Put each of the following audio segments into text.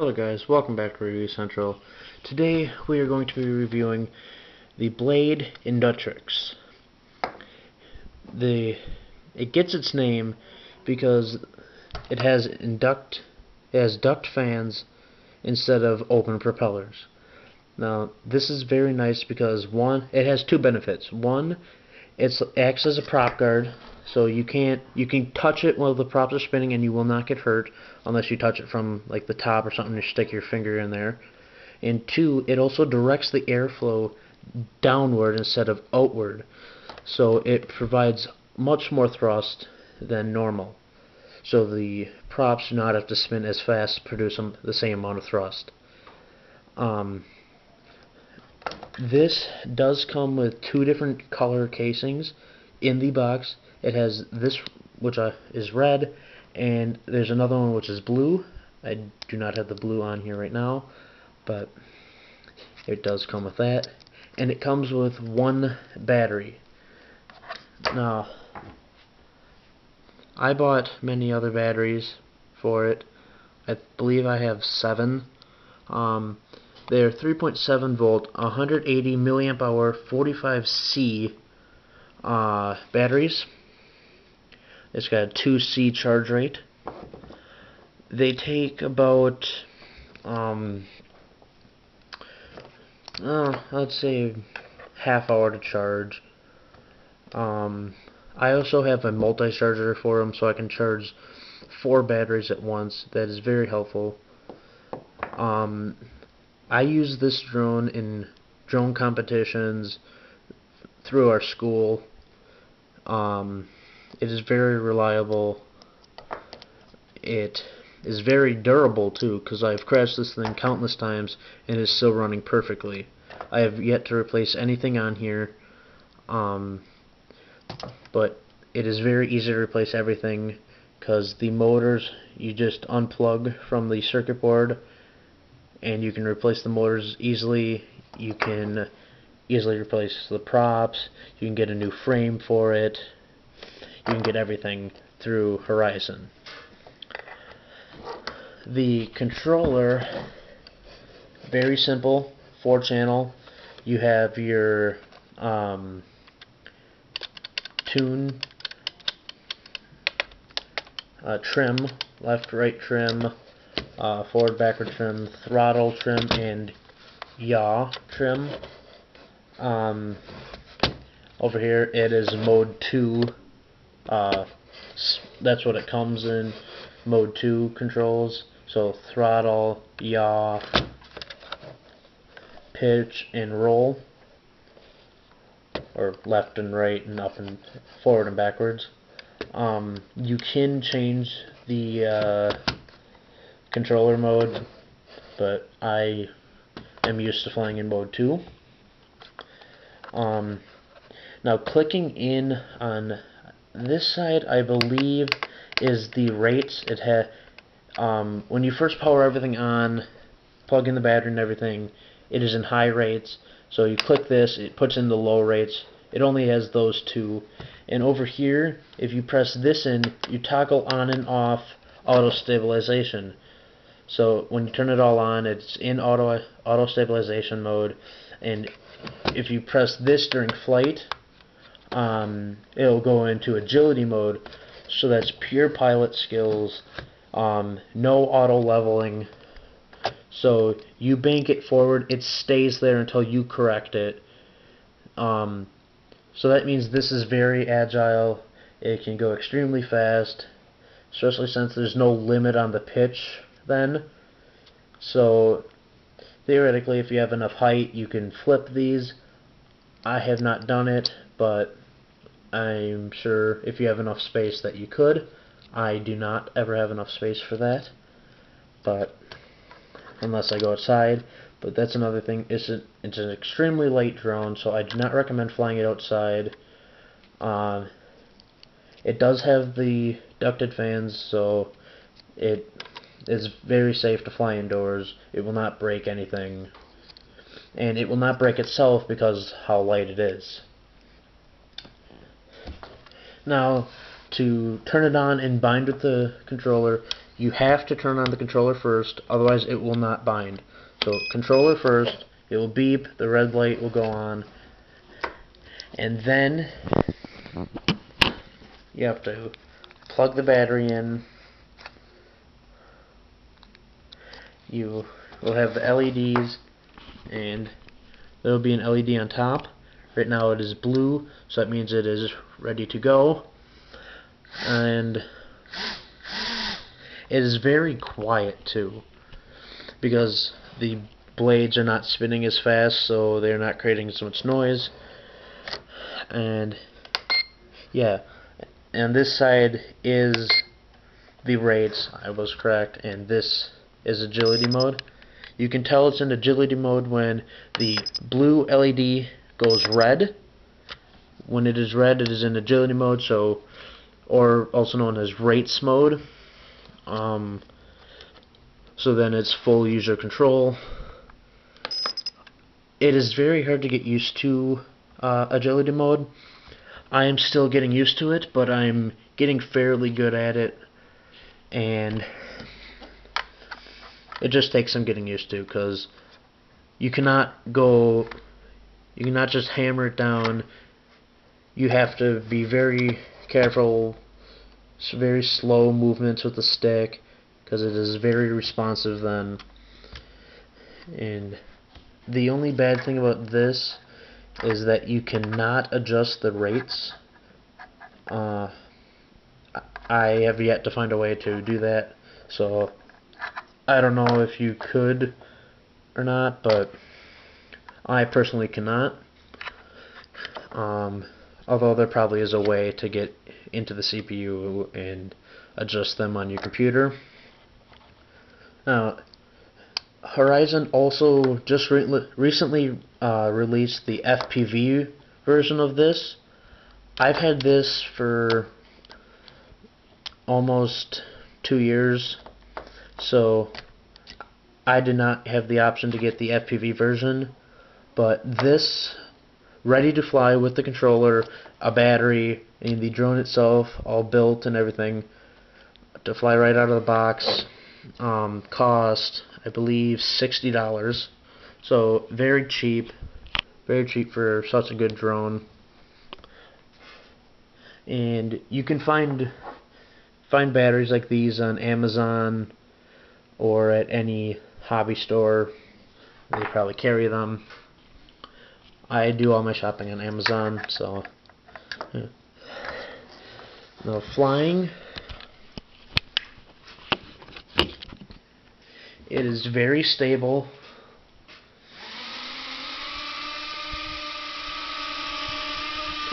Hello guys, welcome back to Review Central. Today we are going to be reviewing the Blade Indutrix. It gets its name because it has duct fans instead of open propellers. Now this is very nice because one, it has two benefits. One, it acts as a prop guard, so you can touch it while the props are spinning and you will not get hurt unless you touch it from like the top or something. You stick your finger in there. And two, it also directs the airflow downward instead of outward, so it provides much more thrust than normal. So the props do not have to spin as fast to produce the same amount of thrust. This does come with two different color casings in the box. It has this, which is red, and there's another one which is blue. I do not have the blue on here right now, but it does come with that. And it comes with one battery. Now, I bought many other batteries for it. I believe I have 7. They're 3.7 volt, 180 milliamp hour, 45C batteries. It's got a 2C charge rate. They take about, let's say half hour to charge. I also have a multi-charger for them, so I can charge 4 batteries at once. That is very helpful. I use this drone in drone competitions through our school. It is very reliable. It is very durable too, because I've crashed this thing countless times and it is still running perfectly. I have yet to replace anything on here, but it is very easy to replace everything because the motors you just unplug from the circuit board and you can replace the motors easily. You can easily replace the props. You can get a new frame for it. You can get everything through Horizon. The controller, very simple, 4-channel. You have your tune, trim, left, right trim, forward, backward trim, throttle trim, and yaw trim. Over here it is mode 2. That's what it comes in, mode 2 controls. So throttle, yaw, pitch, and roll, or left and right and up and forward and backwards. You can change the controller mode, but I am used to flying in mode 2. Now clicking in on this side, I believe, is the rates. It when you first power everything on, plug in the battery and everything, it is in high rates. So you click this, it puts in the low rates. It only has those two. And over here, if you press this in, you toggle on and off auto stabilization. So when you turn it all on, it's in auto stabilization mode. And if you press this during flight, it'll go into agility mode. So that's pure pilot skills, no auto leveling. So you bank it forward, it stays there until you correct it. So that means this is very agile. It can go extremely fast, especially since there's no limit on the pitch then. So theoretically, if you have enough height, you can flip these. I have not done it, but I'm sure if you have enough space that you could. I do not ever have enough space for that, but unless I go outside. But that's another thing. It's an extremely light drone, so I do not recommend flying it outside. It does have the ducted fans, so it is very safe to fly indoors. It will not break anything, and it will not break itself because how light it is. Now, to turn it on and bind with the controller, you have to turn on the controller first, otherwise it will not bind. So controller first, it will beep, the red light will go on, and then you have to plug the battery in. You will have the LEDs, and there will be an LED on top. Right now it is blue, so that means it is ready to go. And it is very quiet too, because the blades are not spinning as fast, so they're not creating so much noise. And yeah, and this side is the rates, I was correct, and this is agility mode. You can tell it's in agility mode when the blue LED goes red. When it is red, it is in agility mode, so, or also known as rates mode. So then it's full user control. It is very hard to get used to agility mode. I am still getting used to it, but I'm getting fairly good at it, and it just takes some getting used to, because you cannot just hammer it down. You have to be very careful, very slow movements with the stick, because it is very responsive then. And the only bad thing about this is that you cannot adjust the rates. I have yet to find a way to do that, so I don't know if you could or not, but I personally cannot. Although there probably is a way to get into the CPU and adjust them on your computer. Now, Horizon also just recently released the FPV version of this. I've had this for almost 2 years, so I did not have the option to get the FPV version, but this, ready to fly with the controller, a battery, and the drone itself all built and everything to fly right out of the box, cost, I believe, $60. So very cheap for such a good drone. And you can find batteries like these on Amazon or at any hobby store. They probably carry them. I do all my shopping on Amazon, so yeah. Now flying, it is very stable.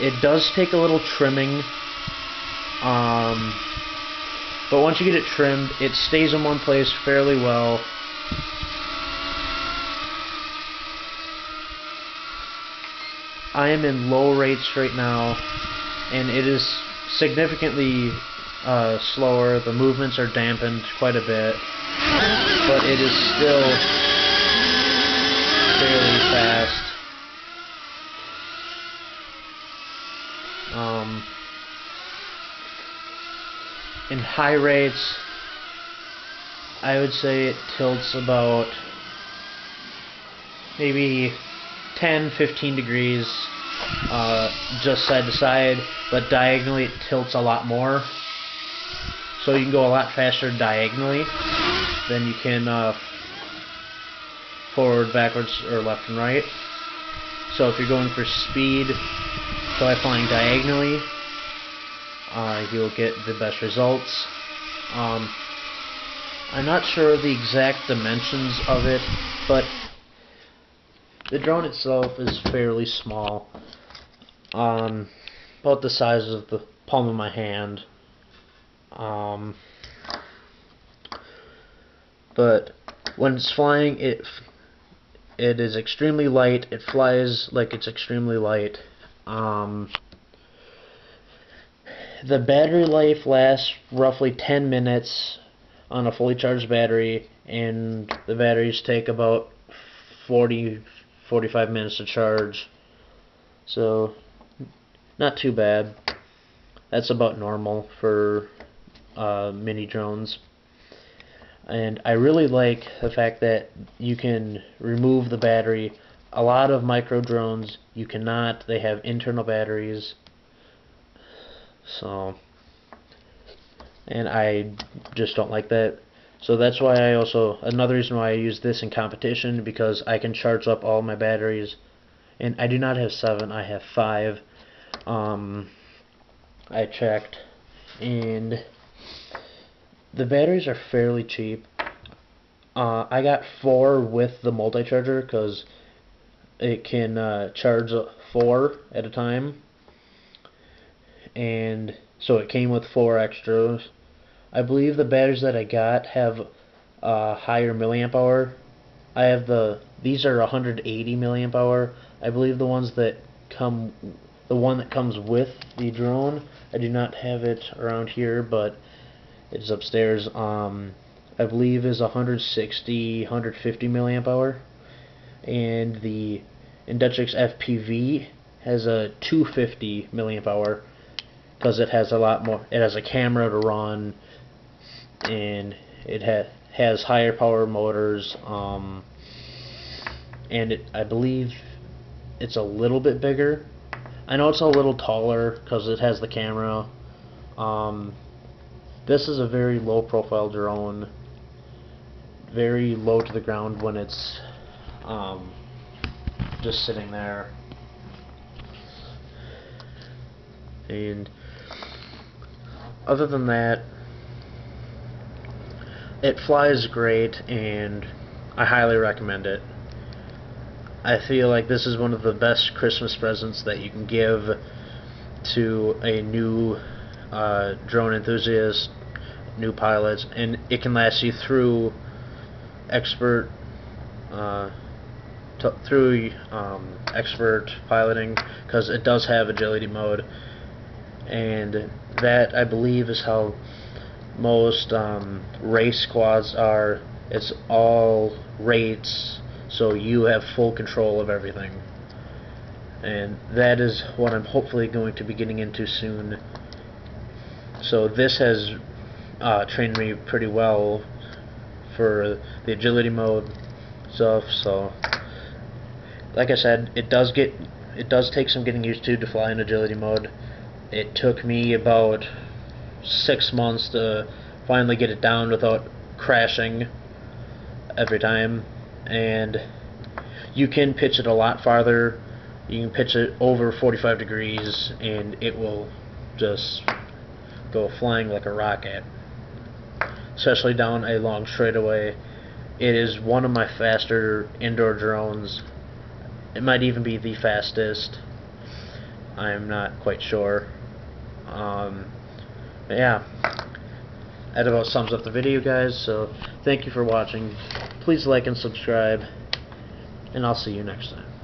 It does take a little trimming, but once you get it trimmed, it stays in one place fairly well. I am in low rates right now, and it is significantly slower. The movements are dampened quite a bit, but it is still fairly fast. In high rates, I would say it tilts about maybe 10-15 degrees just side to side, but diagonally it tilts a lot more. So you can go a lot faster diagonally than you can forward, backwards, or left and right. So if you're going for speed, try flying diagonally. You'll get the best results. I'm not sure of the exact dimensions of it, but the drone itself is fairly small, about the size of the palm of my hand. But when it's flying, it is extremely light. It flies like it's extremely light. The battery life lasts roughly 10 minutes on a fully charged battery, and the batteries take about 40-45 minutes to charge, so not too bad. That's about normal for mini drones. And I really like the fact that you can remove the battery. A lot of micro drones you cannot. They have internal batteries. So, and I just don't like that. So that's why another reason why I use this in competition, because I can charge up all my batteries. And I do not have 7, I have 5. I checked, and the batteries are fairly cheap. I got 4 with the multi-charger because it can charge 4 at a time, and so it came with 4 extras. I believe the batteries that I got have higher milliamp hour. These are 180 milliamp hour. I believe the one that comes with the drone, I do not have it around here, but it's upstairs. I believe is 160, 150 milliamp hour, and the Inductrix FPV has a 250 milliamp hour because it has a lot more. It has a camera to run, and it has higher power motors. And I believe it's a little bit bigger. I know it's a little taller because it has the camera. This is a very low profile drone, very low to the ground when it's just sitting there. And other than that, it flies great, and I highly recommend it. I feel like this is one of the best Christmas presents that you can give to a new drone enthusiast, new pilots, and it can last you through expert expert piloting, because it does have agility mode, and that, I believe, is how most race squads are. It's all rates, so you have full control of everything, and that is what I'm hopefully going to be getting into soon. So this has trained me pretty well for the agility mode stuff. So like I said, it does take some getting used to fly in agility mode. It took me about 6 months to finally get it down without crashing every time. And you can pitch it a lot farther. You can pitch it over 45 degrees and it will just go flying like a rocket, especially down a long straightaway. It is one of my faster indoor drones. It might even be the fastest. I'm not quite sure. But yeah, that about sums up the video, guys. So thank you for watching. Please like and subscribe, and I'll see you next time.